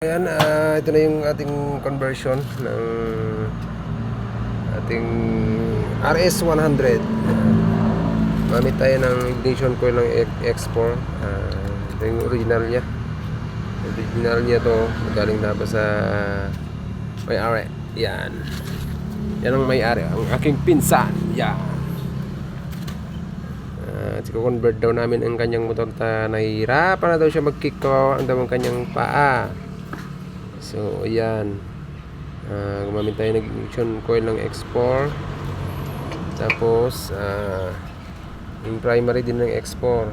Ayan, ito na yung ating conversion ng ating RS100. Gamit tayo ng ignition coil ng X4. Ito yung original niya. Original niya to, galing na pa sa may-ari. Yan. Yan ang may-ari, ang aking pinsan. Yan. Convert daw namin ang kanyang motor. Nahihirapan na daw siya mag-kick ko ang daw ang kanyang paa. So, ayan. Gumamit tayo ng ignition coil ng X4. Tapos, yung primary din ng X4.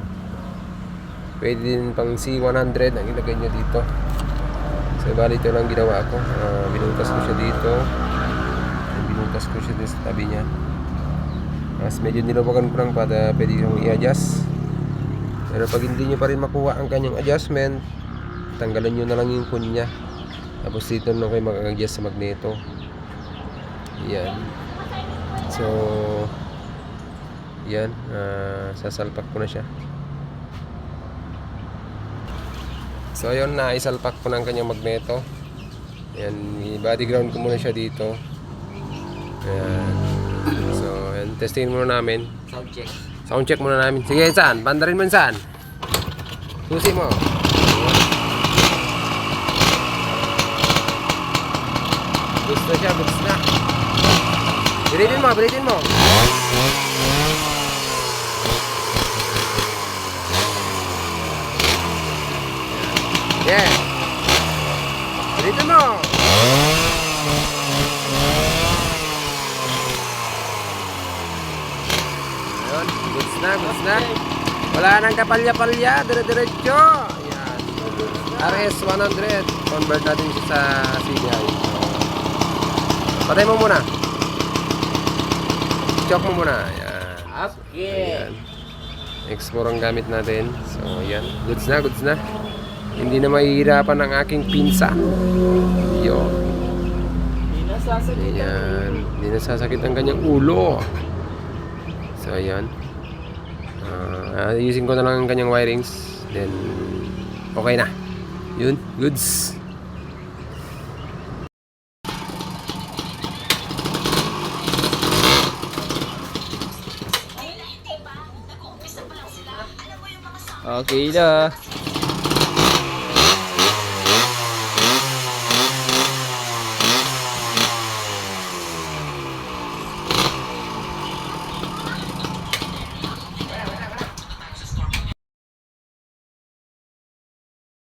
Pwede din pang C100 ang ilagay nyo dito. So, bali ito lang ginawa ko. Binutas ko siya dito. Binutas ko siya dito sa tabi niya. Mas medyo nilawagan ko lang para pwede yung i-adjust. Pero pag hindi nyo pa rin makuha ang kanyang adjustment, tanggalan nyo na lang yung pin niya. Tapos dito na kayo mag-adjust sa magneto. Yan. So, yan. Sasalpak ko na siya. So, yun na. Isalpak ko na ang kanyang magneto. Yan. I-body ground ko muna siya dito. Yan. So, yan. Testingin muna namin. Sound check muna namin. Sige, saan? Bandarin mo saan? Susi mo. Goods na siya, goods na. Biritin mo, biritin mo. Yeah. Biritin mo. Ayun, goods na, goods na. Wala nang kapalya-palya, dire-diretso. Ayan. RS100. Convert natin siya sa CDI. Patay mo muna. Choke mo muna. Ayan. Okay. Ayan. X4 ang gamit natin. So, ayan. Goods na, goods na. Hindi na mahihirapan ang aking pinsan. Yun. Ayan. Hindi nasasakit ang kanyang ulo. So, ayan. Ayusin ko na lang ang kanyang wirings. Then, okay na. Yun. Goods. Okay na.